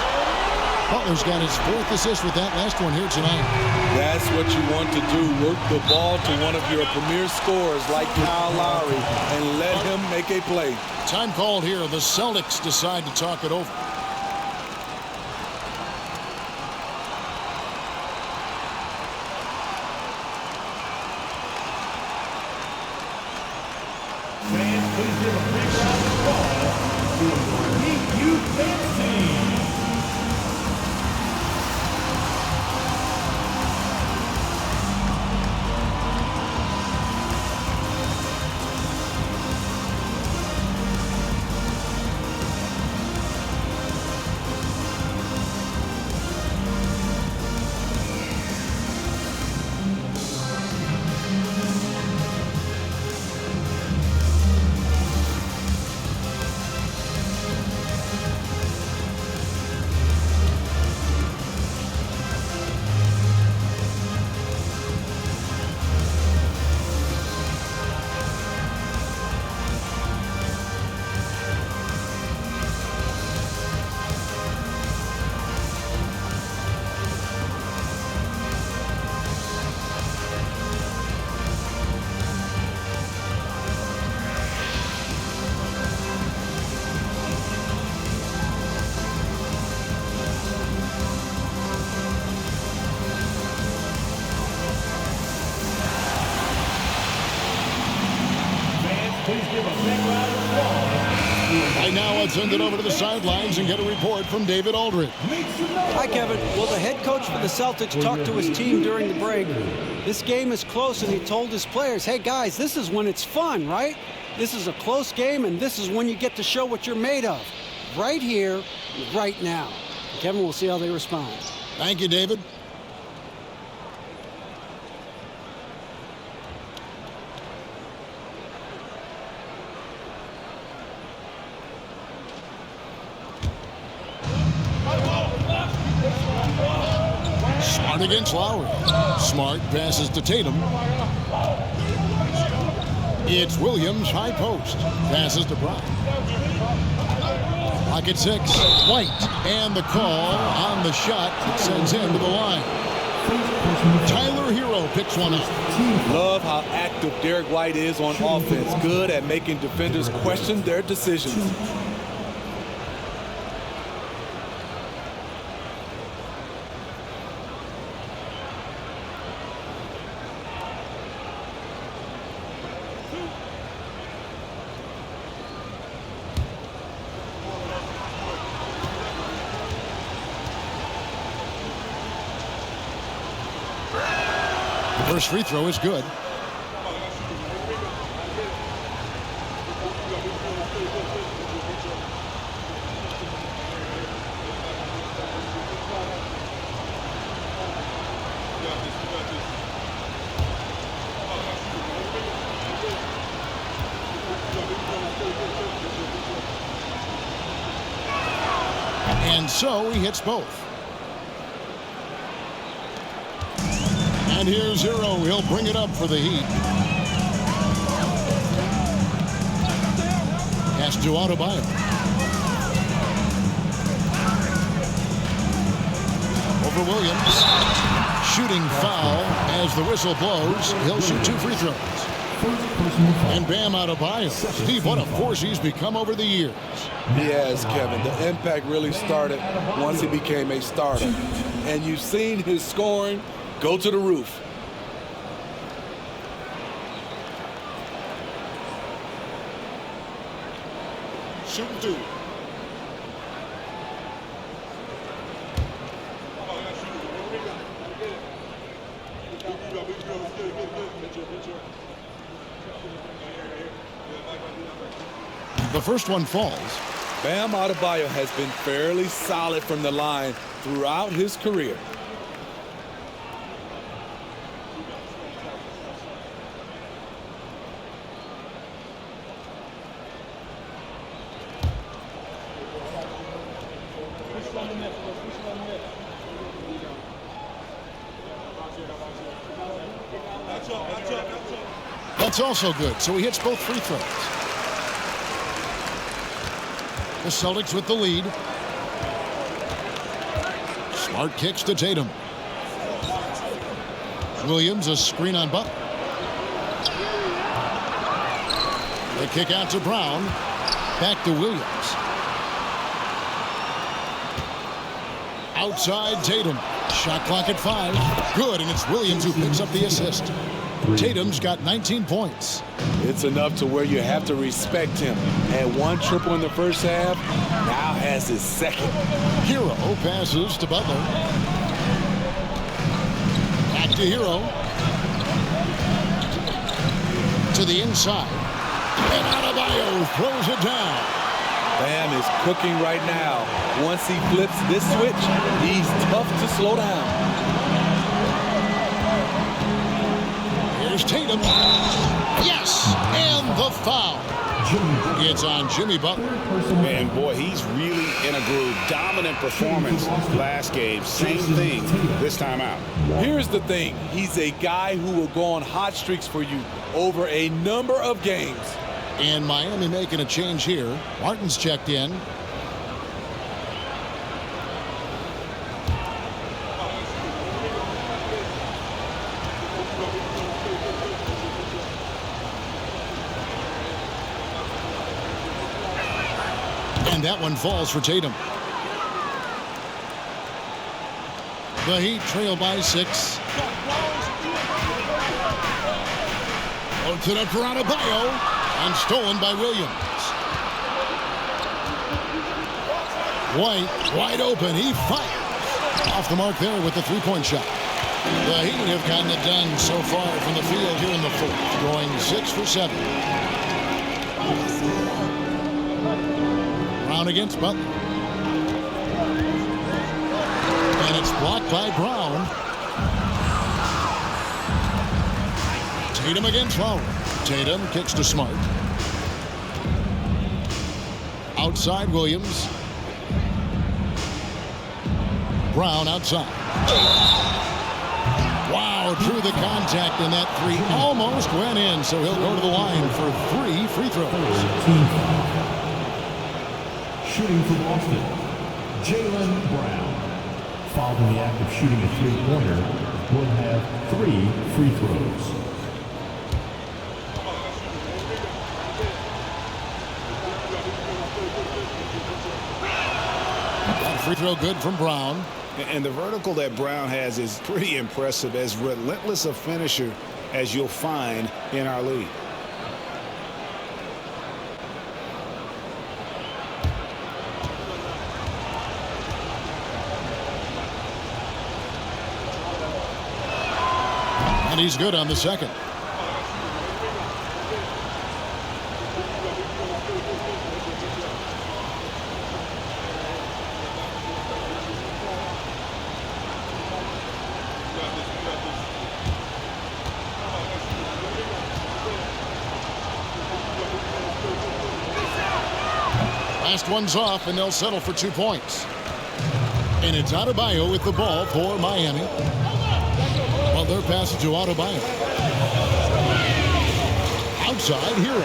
Butler's got his 4th assist with that last one here tonight. That's what you want to do. Work the ball to one of your premier scorers like Kyle Lowry and let him make a play. Time called here. The Celtics decide to talk it over. Fans, please give a big round of applause to Heat U.S. team. Right now, let's send it over to the sidelines and get a report from David Aldridge. Hi, Kevin. Well, the head coach for the Celtics talked to his team during the break. This game is close, and he told his players, hey, guys, this is when it's fun, right? This is a close game, and this is when you get to show what you're made of. Right here, right now. Kevin, we'll see how they respond. Thank you, David. Smart against Lowry. Smart passes to Tatum. It's Williams, high post. Passes to Brown. Clock at 6. White. And the call on the shot that sends him to the line. Tyler Hero picks one up. Love how active Derek White is on offense. Good at making defenders question their decisions. The first free throw is good. And so he hits both. And here's Hero. He'll bring it up for the Heat. Pass to Adebayo. Over Williams. Shooting foul as the whistle blows. He'll shoot 2 free throws. And Bam Adebayo. Steve, what a force he's become over the years. He has, Kevin. The impact really started once he became a starter. And you've seen his scoring go to the roof. Shooting 2. The first one falls. Bam Adebayo has been fairly solid from the line throughout his career. That's also good, so he hits both free throws. The Celtics with the lead. Smart kicks to Tatum. Williams, a screen on Butler. They kick out to Brown. Back to Williams. Outside Tatum. Shot clock at 5. Good, and it's Williams who picks up the assist. Tatum's got 19 points. It's enough to where you have to respect him. Had 1 triple in the first half, now has his second. Hero passes to Butler. Back to Hero. To the inside. And Adebayo throws it down. Bam is cooking right now. Once he flips this switch, he's tough to slow down. Here's Tatum. Yes, and the foul. It's on Jimmy Butler. Man, boy, he's really in a groove. Dominant performance last game. Same thing this time out. Here's the thing. He's a guy who will go on hot streaks for you over a number of games. And Miami making a change here. Martin's checked in. And that one falls for Tatum. The Heat trail by 6. Put up for Adebayo and stolen by Williams. White wide open. He fires. Off the mark there with the 3-point shot. The Heat have gotten it done so far from the field here in the 4th, going 6 for 7. Brown against Butler. And it's blocked by Brown. Tatum against Lowry. Tatum kicks to Smart. Outside Williams. Brown outside. Wow, drew the contact, and that 3 almost went in, so he'll go to the line for 3 free throws. Shooting for Boston, Jaylen Brown. Fouled in the act of shooting a 3-pointer, will have 3 free throws. That free throw good from Brown. And the vertical that Brown has is pretty impressive, as relentless a finisher as you'll find in our league. And he's good on the second. Last one's off, and they'll settle for 2 points. And it's Adebayo with the ball for Miami. Well, their pass to Adebayo. Outside, Hero.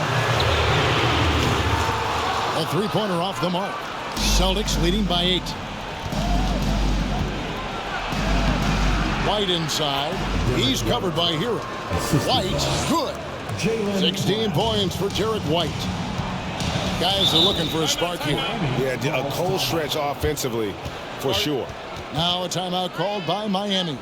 A three-pointer off the mark. Celtics leading by 8. White inside. He's covered by Hero. White, good. 16 points for Jarrett White. Guys are looking for a spark here. Yeah, a cold stretch offensively, for sure. Now a timeout called by Miami.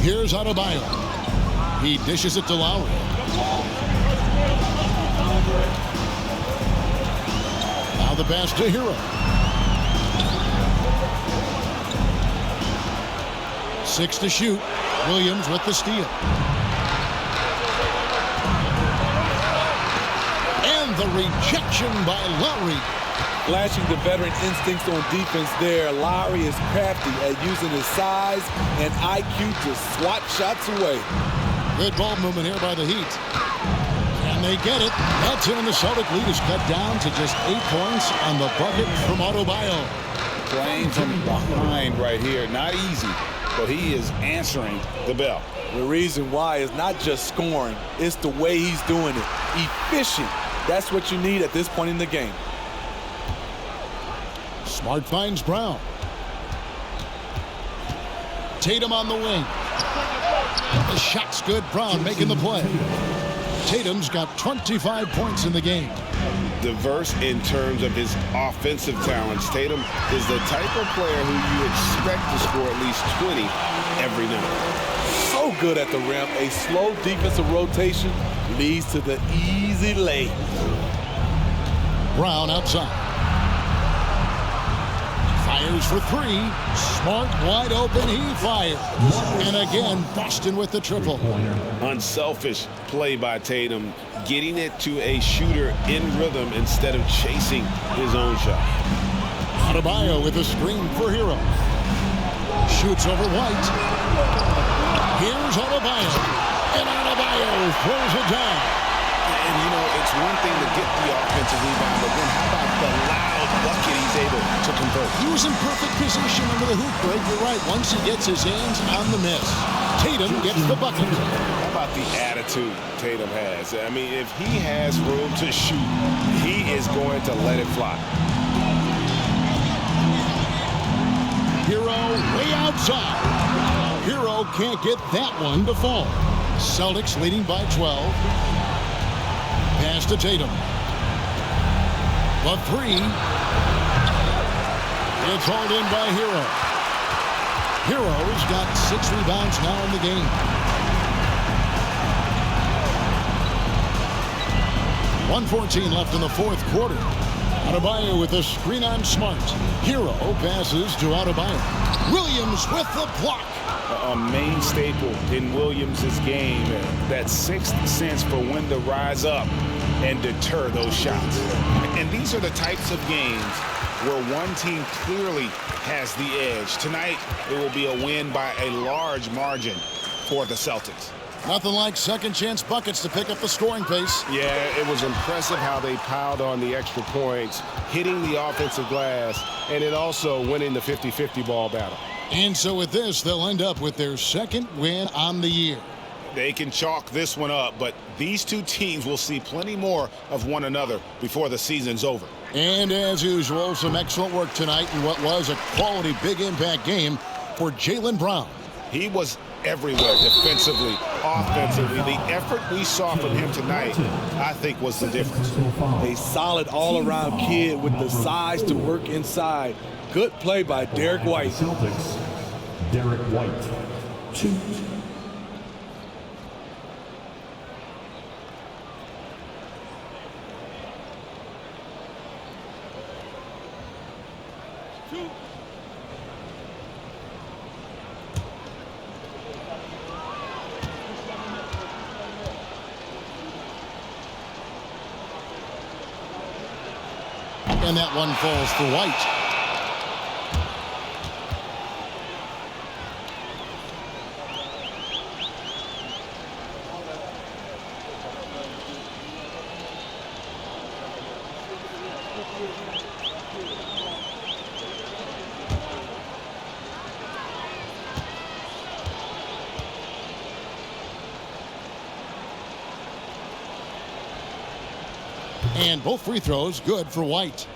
Here's Adebayo. He dishes it to Lowry. Now the pass to Hero. 6 to shoot. Williams with the steal. And the rejection by Lowry. Flashing the veteran instincts on defense there. Lowry is crafty at using his size and IQ to swat shots away. Good ball movement here by the Heat. And they get it. That's it, and the Celtic lead is cut down to just 8 points on the bucket from Adebayo. Playing from behind right here. Not easy, but he is answering the bell. The reason why is not just scoring. It's the way he's doing it. Efficient. That's what you need at this point in the game. Smart finds Brown. Tatum on the wing. The shot's good. Brown making the play. Tatum's got 25 points in the game. Diverse in terms of his offensive talents. Tatum is the type of player who you expect to score at least 20 every night. So good at the rim. A slow defensive rotation leads to the easy lay. Brown outside. Fires for 3. Smart, wide open. He fires. And again, Boston with the triple. Unselfish play by Tatum, getting it to a shooter in rhythm instead of chasing his own shot. Adebayo with a screen for Hero. Shoots over White. Here's Adebayo. And Adebayo throws it down. And, you know, it's one thing to get the offensive rebound, but then how about the loud bucket he's able to convert. He was in perfect position under the hoop break. You're right. Once he gets his hands on the miss, Tatum gets the bucket. How about the attitude Tatum has? I mean, if he has room to shoot, he is going to let it fly. Hero way outside. Hero can't get that one to fall. Celtics leading by 12. Pass to Tatum. The three. It's hauled in by Hero. Hero's got 6 rebounds now in the game. 1:14 left in the fourth quarter. Adebayo with a screen on Smart. Hero passes to Adebayo. Williams with the block. A main staple in Williams' game, that sixth sense for when to rise up and deter those shots. And these are the types of games where one team clearly has the edge. Tonight, it will be a win by a large margin for the Celtics. Nothing like second chance buckets to pick up the scoring pace. Yeah, it was impressive how they piled on the extra points, hitting the offensive glass, and then also winning the 50-50 ball battle. And so with this, they'll end up with their second win on the year. They can chalk this one up, but these two teams will see plenty more of one another before the season's over. And as usual, some excellent work tonight in what was a quality big impact game for Jaylen Brown. He was everywhere defensively, offensively. The effort we saw from him tonight, I think, was the difference. A solid all-around kid with the size to work inside. Good play by Derek White. Celtics, Derek White, 2. And that one falls for White. And both free throws good for White.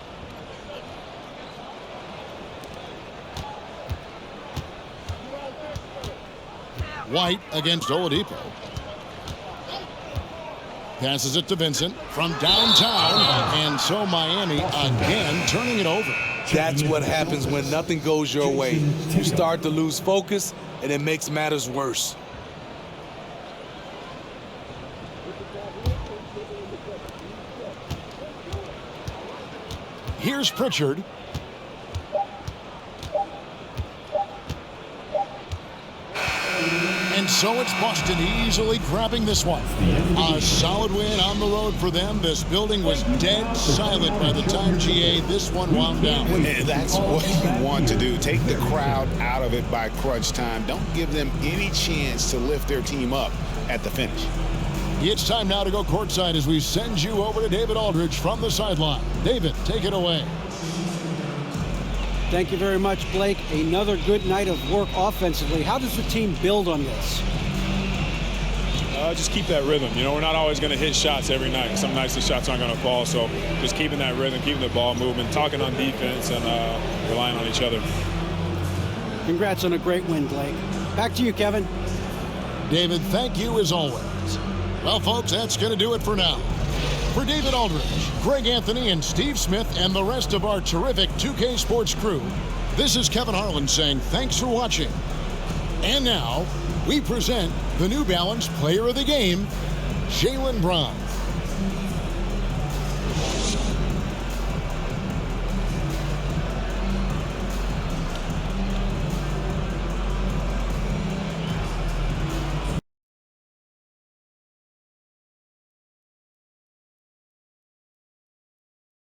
White against Oladipo. Passes it to Vincent from downtown. And so Miami again turning it over. That's what happens when nothing goes your way. You start to lose focus, and it makes matters worse. Here's Pritchard. And so it's Boston easily grabbing this one. A solid win on the road for them. This building was dead silent by the time GA this one wound down. And that's what you want to do. Take the crowd out of it by crunch time. Don't give them any chance to lift their team up at the finish. It's time now to go courtside as we send you over to David Aldridge from the sideline. David, take it away. Thank you very much, Blake. Another good night of work offensively. How does the team build on this? Just keep that rhythm. You know, we're not always going to hit shots every night. Some nights the shots aren't going to fall. So just keeping that rhythm, keeping the ball moving, talking on defense, and relying on each other. Congrats on a great win, Blake. Back to you, Kevin. David, thank you as always. Well, folks, that's going to do it for now. For David Aldridge, Greg Anthony, and Steve Smith, and the rest of our terrific 2K Sports crew, this is Kevin Harlan saying thanks for watching. And now, we present the New Balance Player of the Game, Jaylen Brown.